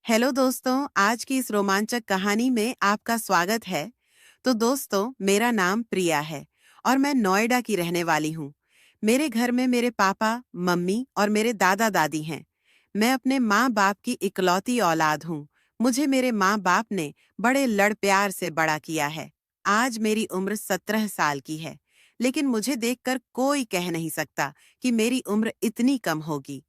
Hello दोस्तों, आज की इस रोमांचक कहानी में आपका स्वागत है। तो दोस्तों, मेरा नाम प्रिया है और मैं नोएडा की रहने वाली हूँ। मेरे घर में मेरे पापा, मम्मी और मेरे दादा दादी हैं। मैं अपने माँ बाप की इकलौती औलाद हूँ। मुझे मेरे माँ बाप ने बड़े लड़ प्यार से बड़ा किया है। आज मेरी उम्र 17 साल की है, लेकिन मुझे देखकर कोई कह नहीं सकता कि मेरी उम्र इतनी कम होगी,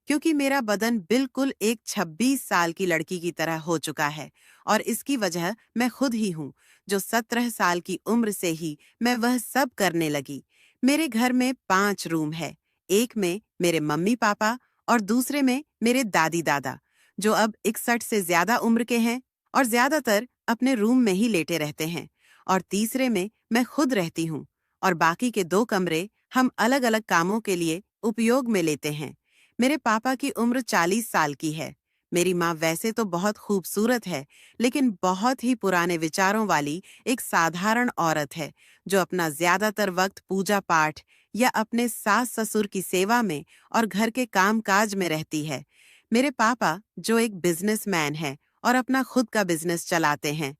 क्योंकि मेरा बदन बिल्कुल एक 26 साल की लड़की की तरह हो चुका है। और इसकी वजह मैं खुद ही हूँ, जो 17 साल की उम्र से ही मैं वह सब करने लगी। मेरे घर में 5 रूम है। एक में मेरे मम्मी पापा और दूसरे में मेरे दादी दादा, जो अब 61 से ज्यादा उम्र के हैं और ज्यादातर अपने रूम में ही लेटे रहते हैं। और तीसरे में मैं खुद रहती हूँ और बाकी के 2 कमरे हम अलग अलग कामों के लिए उपयोग में लेते हैं। मेरे पापा की उम्र 40 साल की है। मेरी माँ वैसे तो बहुत खूबसूरत है, लेकिन बहुत ही पुराने विचारों वाली एक साधारण औरत है, जो अपना ज्यादातर वक्त पूजा पाठ या अपने सास ससुर की सेवा में और घर के कामकाज में रहती है। मेरे पापा, जो एक बिजनेसमैन है और अपना खुद का बिजनेस चलाते हैं।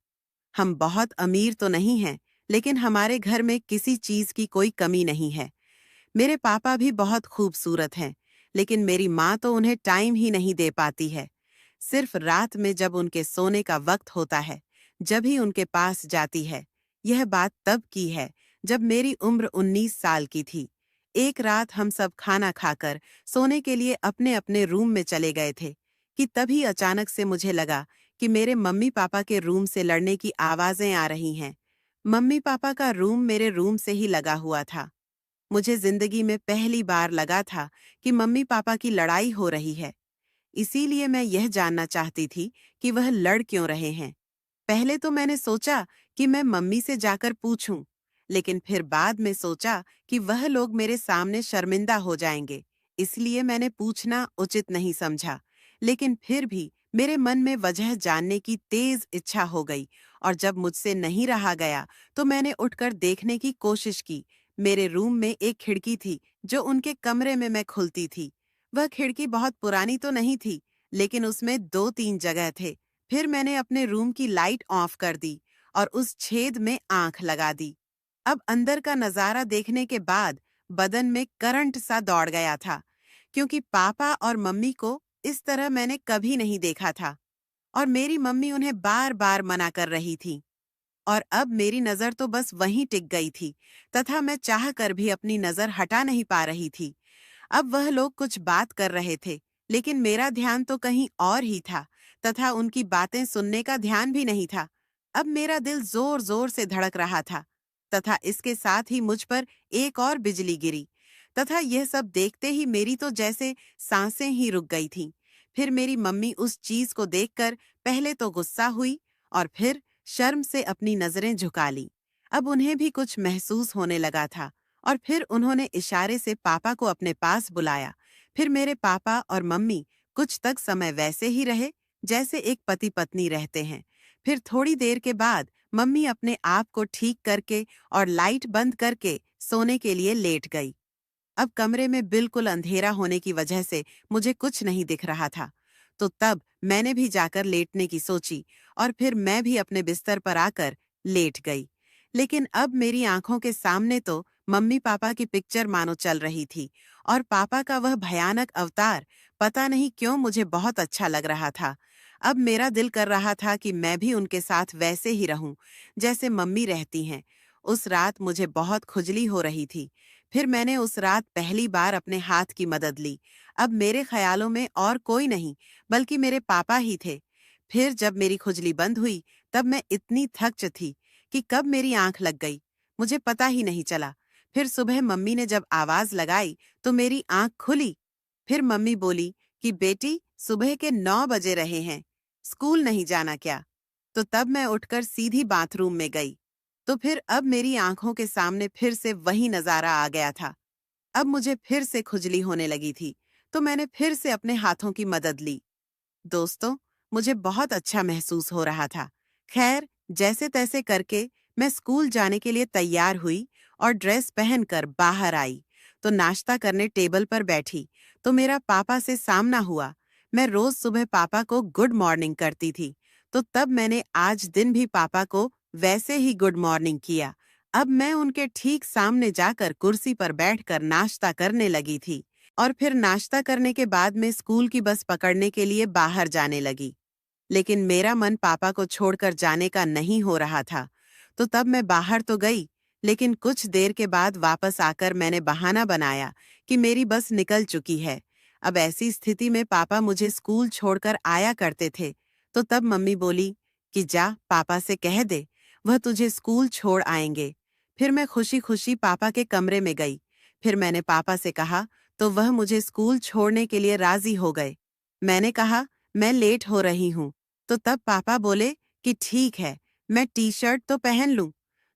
हम बहुत अमीर तो नहीं हैं, लेकिन हमारे घर में किसी चीज की कोई कमी नहीं है। मेरे पापा भी बहुत खूबसूरत हैं, लेकिन मेरी माँ तो उन्हें टाइम ही नहीं दे पाती है। सिर्फ रात में जब उनके सोने का वक्त होता है, जब ही उनके पास जाती है। यह बात तब की है, जब मेरी उम्र 19 साल की थी। एक रात हम सब खाना खाकर सोने के लिए अपने अपने रूम में चले गए थे कि तभी अचानक से मुझे लगा कि मेरे मम्मी पापा के रूम से लड़ने की आवाजें आ रही हैं। मम्मी पापा का रूम मेरे रूम से ही लगा हुआ था। मुझे जिंदगी में पहली बार लगा था कि मम्मी पापा की लड़ाई हो रही है। इसीलिए मैं यह जानना चाहती थी कि वह लड़ क्यों रहे हैं। पहले तो मैंने सोचा कि मैं मम्मी से जाकर पूछूं, लेकिन फिर बाद में सोचा कि वह लोग मेरे सामने शर्मिंदा हो जाएंगे, इसलिए मैंने पूछना उचित नहीं समझा। लेकिन फिर भी मेरे मन में वजह जानने की तेज इच्छा हो गई, और जब मुझसे नहीं रहा गया तो मैंने उठकर देखने की कोशिश की। मेरे रूम में एक खिड़की थी, जो उनके कमरे में मैं खुलती थी। वह खिड़की बहुत पुरानी तो नहीं थी, लेकिन उसमें 2-3 जगह थे। फिर मैंने अपने रूम की लाइट ऑफ कर दी और उस छेद में आंख लगा दी। अब अंदर का नजारा देखने के बाद बदन में करंट सा दौड़ गया था, क्योंकि पापा और मम्मी को इस तरह मैंने कभी नहीं देखा था, और मेरी मम्मी उन्हें बार बार मना कर रही थी। और अब मेरी नजर तो बस वहीं टिक गई थी, तथा मैं चाह कर भी अपनी नजर हटा नहीं पा रही थी। अब वह लोग कुछ बात कर रहे थे, लेकिन मेरा ध्यान तो कहीं और ही था, तथा उनकी बातें सुनने का ध्यान भी नहीं था। अब मेरा दिल जोर जोर से धड़क रहा था, तथा इसके साथ ही मुझ पर एक और बिजली गिरी, तथा यह सब देखते ही मेरी तो जैसे सांसें ही रुक गई थीं। फिर मेरी मम्मी उस चीज को देखकर पहले तो गुस्सा हुई और फिर शर्म से अपनी नजरें झुका ली। अब उन्हें भी कुछ महसूस होने लगा था, और फिर उन्होंने इशारे से पापा को अपने पास बुलाया। फिर मेरे पापा और मम्मी कुछ तक समय वैसे ही रहे, जैसे एक पति पत्नी रहते हैं। फिर थोड़ी देर के बाद मम्मी अपने आप को ठीक करके और लाइट बंद करके सोने के लिए लेट गई। अब कमरे में बिल्कुल अंधेरा होने की वजह से मुझे कुछ नहीं दिख रहा था। तो तब मैंने भी जाकर लेटने की सोची, और फिर मैं भी अपने बिस्तर पर आकर लेट गई। लेकिन अब मेरी आंखों के सामने तो मम्मी पापा की पिक्चर मानो चल रही थी, और पापा का वह भयानक अवतार पता नहीं क्यों मुझे बहुत अच्छा लग रहा था। अब मेरा दिल कर रहा था कि मैं भी उनके साथ वैसे ही रहूं, जैसे मम्मी रहती हैं। उस रात मुझे बहुत खुजली हो रही थी। फिर मैंने उस रात पहली बार अपने हाथ की मदद ली। अब मेरे ख्यालों में और कोई नहीं, बल्कि मेरे पापा ही थे। फिर जब मेरी खुजली बंद हुई, तब मैं इतनी थक थी कि कब मेरी आंख लग गई, मुझे पता ही नहीं चला। फिर सुबह मम्मी ने जब आवाज लगाई तो मेरी आंख खुली। फिर मम्मी बोली कि बेटी, सुबह के 9 बजे रहे हैं, स्कूल नहीं जाना क्या? तो तब मैं उठकर सीधी बाथरूम में गई। तो फिर अब मेरी आंखों के सामने फिर से वही नजारा आ गया था। अब मुझे फिर से खुजली होने लगी थी, तो मैंने फिर से अपने हाथों की मदद ली। दोस्तों, मुझे बहुत अच्छा महसूस हो रहा था। खैर, जैसे तैसे करके मैं स्कूल जाने के लिए तैयार हुई और ड्रेस पहनकर बाहर आई। तो नाश्ता करने टेबल पर बैठी, तो मेरा पापा से सामना हुआ। मैं रोज सुबह पापा को गुड मॉर्निंग करती थी, तो तब मैंने आज दिन भी पापा को वैसे ही गुड मॉर्निंग किया। अब मैं उनके ठीक सामने जाकर कुर्सी पर बैठकर नाश्ता करने लगी थी और फिर नाश्ता करने के बाद मैं स्कूल की बस पकड़ने के लिए बाहर जाने लगी। लेकिन मेरा मन पापा को छोड़कर जाने का नहीं हो रहा था। तो तब मैं बाहर तो गई, लेकिन कुछ देर के बाद वापस आकर मैंने बहाना बनाया कि मेरी बस निकल चुकी है। अब ऐसी स्थिति में पापा मुझे स्कूल छोड़कर आया करते थे। तो तब मम्मी बोली कि जा पापा से कह दे, वह तुझे स्कूल छोड़ आएंगे। फिर मैं खुशी खुशी पापा के कमरे में गई। फिर मैंने पापा से कहा तो वह मुझे स्कूल छोड़ने के लिए राजी हो गए। मैंने कहा मैं लेट हो रही हूँ। तो तब पापा बोले कि ठीक है, मैं टी शर्ट तो पहन लूं,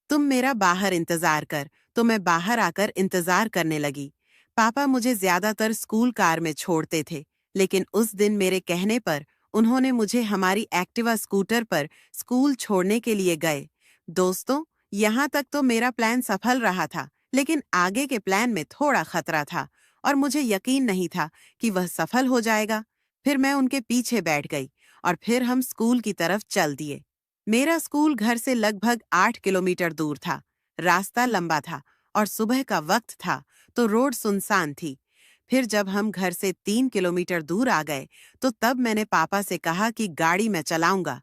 तुम मेरा बाहर इंतजार कर। तो मैं बाहर आकर इंतजार करने लगी। पापा मुझे ज्यादातर स्कूल कार में छोड़ते थे, लेकिन उस दिन मेरे कहने पर उन्होंने मुझे हमारी एक्टिवा स्कूटर पर स्कूल छोड़ने के लिए गए। दोस्तों, यहाँ तक तो मेरा प्लान सफल रहा था, लेकिन आगे के प्लान में थोड़ा खतरा था और मुझे यकीन नहीं था कि वह सफल हो जाएगा। फिर मैं उनके पीछे बैठ गई और फिर हम स्कूल की तरफ चल दिए। मेरा स्कूल घर से लगभग 8 किलोमीटर दूर था। रास्ता लंबा था और सुबह का वक्त था, तो रोड सुनसान थी। फिर जब हम घर से 3 किलोमीटर दूर आ गए, तो तब मैंने पापा से कहा कि गाड़ी मैं चलाऊंगा।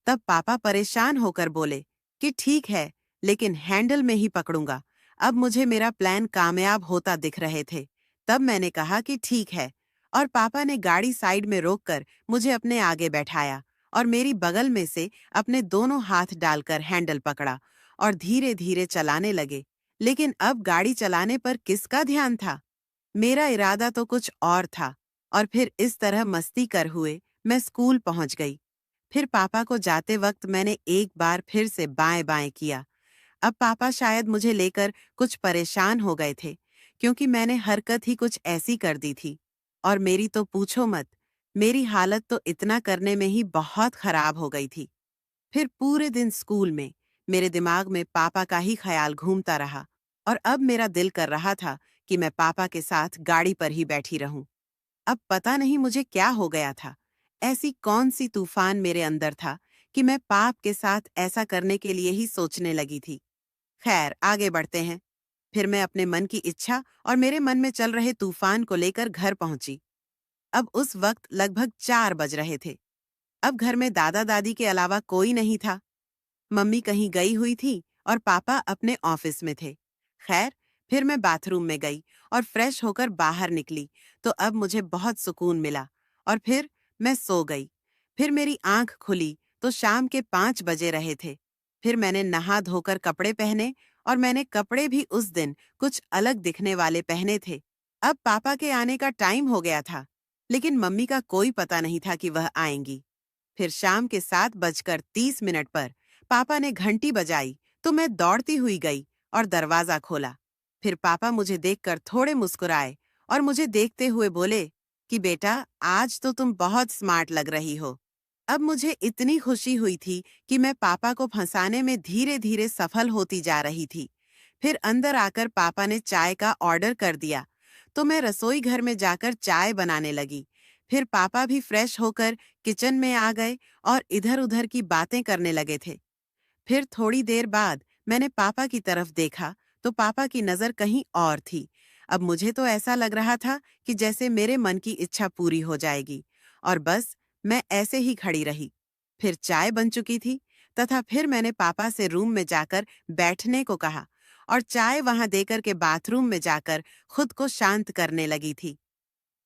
तब पापा परेशान होकर बोले कि ठीक है, लेकिन हैंडल में ही पकड़ूंगा। अब मुझे मेरा प्लान कामयाब होता दिख रहे थे। तब मैंने कहा कि ठीक है, और पापा ने गाड़ी साइड में रोककर मुझे अपने आगे बैठाया और मेरी बगल में से अपने दोनों हाथ डालकर हैंडल पकड़ा और धीरे धीरे चलाने लगे। लेकिन अब गाड़ी चलाने पर किसका ध्यान था? मेरा इरादा तो कुछ और था। और फिर इस तरह मस्ती कर हुए मैं स्कूल पहुंच गई। फिर पापा को जाते वक्त मैंने एक बार फिर से बाएं बाएं किया। अब पापा शायद मुझे लेकर कुछ परेशान हो गए थे, क्योंकि मैंने हरकत ही कुछ ऐसी कर दी थी। और मेरी तो पूछो मत, मेरी हालत तो इतना करने में ही बहुत खराब हो गई थी। फिर पूरे दिन स्कूल में मेरे दिमाग में पापा का ही ख्याल घूमता रहा और अब मेरा दिल कर रहा था कि मैं पापा के साथ गाड़ी पर ही बैठी रहूं। अब पता नहीं मुझे क्या हो गया था। ऐसी कौन सी तूफान मेरे अंदर था कि मैं पाप के साथ ऐसा करने के लिए ही सोचने लगी थी। खैर, आगे बढ़ते हैं। फिर मैं अपने मन की इच्छा और मेरे मन में चल रहे तूफान को लेकर घर पहुंची। अब उस वक्त लगभग 4 बज रहे थे। अब घर में दादा दादी के अलावा कोई नहीं था। मम्मी कहीं गई हुई थी और पापा अपने ऑफिस में थे। खैर, फिर मैं बाथरूम में गई और फ्रेश होकर बाहर निकली, तो अब मुझे बहुत सुकून मिला और फिर मैं सो गई। फिर मेरी आंख खुली तो शाम के 5 बजे रहे थे। फिर मैंने नहा धोकर कपड़े पहने और मैंने कपड़े भी उस दिन कुछ अलग दिखने वाले पहने थे। अब पापा के आने का टाइम हो गया था, लेकिन मम्मी का कोई पता नहीं था कि वह आएंगी। फिर शाम के 7:30 पर पापा ने घंटी बजाई, तो मैं दौड़ती हुई गई और दरवाजा खोला। फिर पापा मुझे देखकर थोड़े मुस्कुराए और मुझे देखते हुए बोले कि बेटा, आज तो तुम बहुत स्मार्ट लग रही हो। अब मुझे इतनी खुशी हुई थी कि मैं पापा को फंसाने में धीरे धीरे सफल होती जा रही थी। फिर अंदर आकर पापा ने चाय का ऑर्डर कर दिया, तो मैं रसोई घर में जाकर चाय बनाने लगी। फिर पापा भी फ्रेश होकर किचन में आ गए और इधर-उधर की बातें करने लगे थे। फिर थोड़ी देर बाद मैंने पापा की तरफ देखा, तो पापा की नज़र कहीं और थी। अब मुझे तो ऐसा लग रहा था कि जैसे मेरे मन की इच्छा पूरी हो जाएगी, और बस मैं ऐसे ही खड़ी रही। फिर चाय बन चुकी थी, तथा फिर मैंने पापा से रूम में जाकर बैठने को कहा और चाय वहां देकर के बाथरूम में जाकर खुद को शांत करने लगी थी।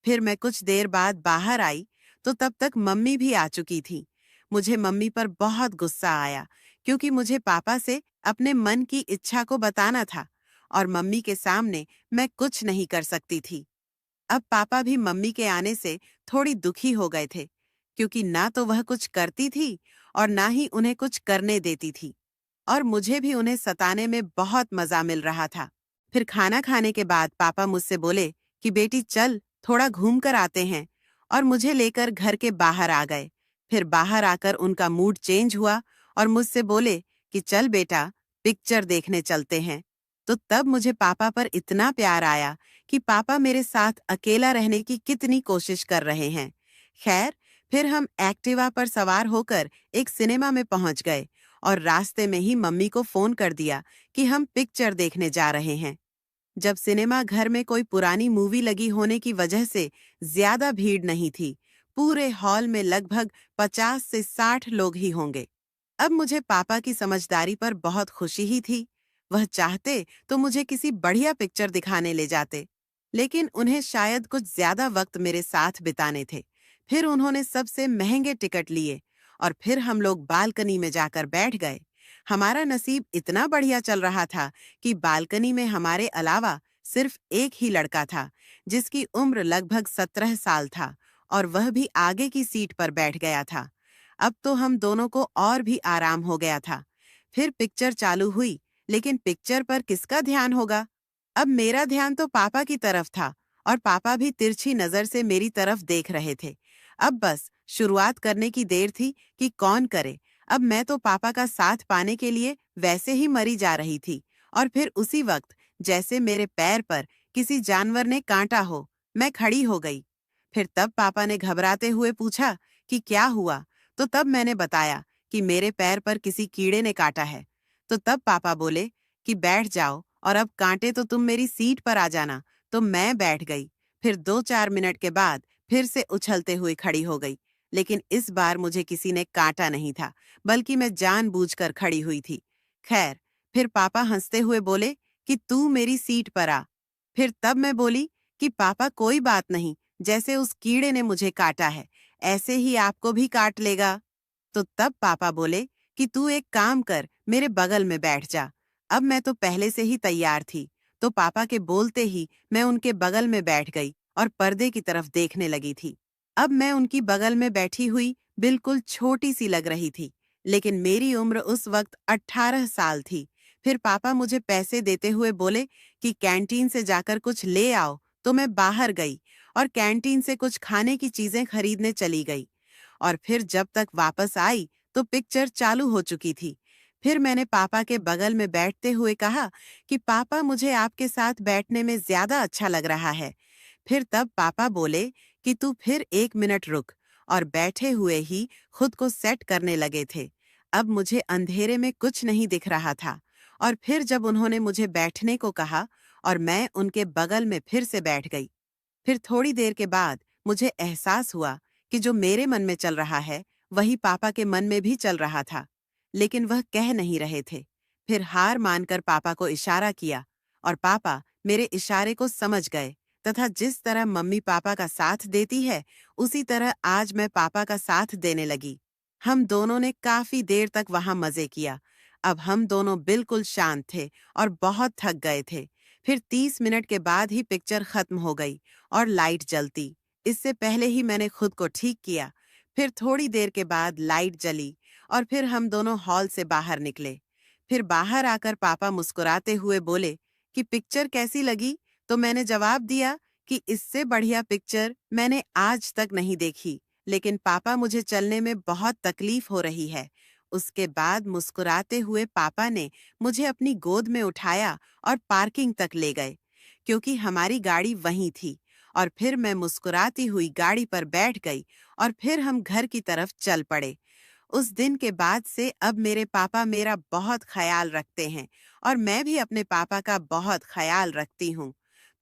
फिर मैं कुछ देर बाद बाहर आई, तो तब तक मम्मी भी आ चुकी थी। मुझे मम्मी पर बहुत गुस्सा आया, क्योंकि मुझे पापा से अपने मन की इच्छा को बताना था और मम्मी के सामने मैं कुछ नहीं कर सकती थी। अब पापा भी मम्मी के आने से थोड़ी दुखी हो गए थे, क्योंकि ना तो वह कुछ करती थी और ना ही उन्हें कुछ करने देती थी, और मुझे भी उन्हें सताने में बहुत मजा मिल रहा था। फिर खाना खाने के बाद पापा मुझसे बोले कि बेटी चल, थोड़ा घूम कर आते हैं, और मुझे लेकर घर के बाहर आ गए। फिर बाहर आकर उनका मूड चेंज हुआ और मुझसे बोले कि चल बेटा, पिक्चर देखने चलते हैं। तो तब मुझे पापा पर इतना प्यार आया कि पापा मेरे साथ अकेला रहने की कितनी कोशिश कर रहे हैं। खैर, फिर हम एक्टिवा पर सवार होकर एक सिनेमा में पहुंच गए और रास्ते में ही मम्मी को फोन कर दिया कि हम पिक्चर देखने जा रहे हैं। जब सिनेमा घर में कोई पुरानी मूवी लगी होने की वजह से ज्यादा भीड़ नहीं थी। पूरे हॉल में लगभग 50 से 60 लोग ही होंगे। अब मुझे पापा की समझदारी पर बहुत खुशी ही थी। वह चाहते तो मुझे किसी बढ़िया पिक्चर दिखाने ले जाते, लेकिन उन्हें शायद कुछ ज्यादा वक्त मेरे साथ बिताने थे। फिर उन्होंने सबसे महंगे टिकट लिए और फिर हम लोग बालकनी में जाकर बैठ गए। हमारा नसीब इतना बढ़िया चल रहा था कि बालकनी में हमारे अलावा सिर्फ एक ही लड़का था, जिसकी उम्र लगभग 17 साल था, और वह भी आगे की सीट पर बैठ गया था। अब तो हम दोनों को और भी आराम हो गया था। फिर पिक्चर चालू हुई, लेकिन पिक्चर पर किसका ध्यान होगा? अब मेरा ध्यान तो पापा की तरफ था और पापा भी तिरछी नजर से मेरी तरफ देख रहे थे। अब बस शुरुआत करने की देर थी कि कौन करे। अब मैं तो पापा का साथ पाने के लिए वैसे ही मरी जा रही थी, और फिर उसी वक्त जैसे मेरे पैर पर किसी जानवर ने कांटा हो, मैं खड़ी हो गई। फिर तब पापा ने घबराते हुए पूछा कि क्या हुआ, तो तब मैंने बताया कि मेरे पैर पर किसी कीड़े ने काटा है। तो तब पापा बोले कि बैठ जाओ और अब कांटे तो तुम मेरी सीट पर आ जाना। तो मैं बैठ गई। फिर 2-4 मिनट के बाद फिर से उछलते हुए खड़ी हो गई, लेकिन इस बार मुझे किसी ने काटा नहीं था, बल्कि मैं जानबूझकर खड़ी हुई थी। खैर, फिर पापा हंसते हुए बोले कि तू मेरी सीट पर आ। फिर तब मैं बोली कि पापा कोई बात नहीं, जैसे उस कीड़े ने मुझे काटा है, ऐसे ही आपको भी काट लेगा। तो तब पापा बोले कि तू एक काम कर, मेरे बगल में बैठ जा। अब मैं तो पहले से ही तैयार थी, तो पापा के बोलते ही मैं उनके बगल में बैठ गई और पर्दे की तरफ देखने लगी थी। अब मैं उनकी बगल में बैठी हुई बिल्कुल छोटी सी लग रही थी, लेकिन मेरी उम्र उस वक्त 18 साल थी। फिर पापा मुझे पैसे देते हुए बोले कि कैंटीन से जाकर कुछ ले आओ, तो मैं बाहर गई और कैंटीन से कुछ खाने की चीजें खरीदने चली गई। और फिर जब तक वापस आई तो पिक्चर चालू हो चुकी थी। फिर मैंने पापा के बगल में बैठते हुए कहा कि पापा, मुझे आपके साथ बैठने में ज्यादा अच्छा लग रहा है। फिर तब पापा बोले कि तू फिर 1 मिनट रुक, और बैठे हुए ही खुद को सेट करने लगे थे। अब मुझे अंधेरे में कुछ नहीं दिख रहा था। और फिर जब उन्होंने मुझे बैठने को कहा और मैं उनके बगल में फिर से बैठ गई। फिर थोड़ी देर के बाद मुझे एहसास हुआ कि जो मेरे मन में चल रहा है वही पापा के मन में भी चल रहा था, लेकिन वह कह नहीं रहे थे। फिर हार मानकर पापा को इशारा किया और पापा मेरे इशारे को समझ गए, तथा जिस तरह मम्मी पापा का साथ देती है उसी तरह आज मैं पापा का साथ देने लगी। हम दोनों ने काफी देर तक वहां मजे किया। अब हम दोनों बिल्कुल शांत थे और बहुत थक गए थे। फिर 30 मिनट के बाद ही पिक्चर खत्म हो गई और लाइट जलती। इससे पहले ही मैंने खुद को ठीक किया। फिर थोड़ी देर के बाद लाइट जली और फिर हम दोनों हॉल से बाहर निकले। फिर बाहर आकर पापा मुस्कुराते हुए बोले कि पिक्चर कैसी लगी? तो मैंने जवाब दिया कि इससे बढ़िया पिक्चर मैंने आज तक नहीं देखी, लेकिन पापा मुझे चलने में बहुत तकलीफ हो रही है। उसके बाद मुस्कुराते हुए पापा ने मुझे अपनी गोद में उठाया और पार्किंग तक ले गए, क्योंकि हमारी गाड़ी वहीं थी। और फिर मैं मुस्कुराती हुई गाड़ी पर बैठ गई और फिर हम घर की तरफ चल पड़े। उस दिन के बाद से अब मेरे पापा मेरा बहुत ख्याल रखते हैं और मैं भी अपने पापा का बहुत ख्याल रखती हूँ।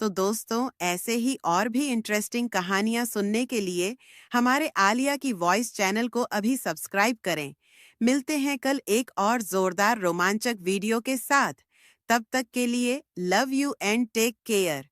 तो दोस्तों, ऐसे ही और भी इंटरेस्टिंग कहानियाँ सुनने के लिए हमारे आलिया की वॉइस चैनल को अभी सब्सक्राइब करें। मिलते हैं कल एक और जोरदार रोमांचक वीडियो के साथ। तब तक के लिए love you and take care.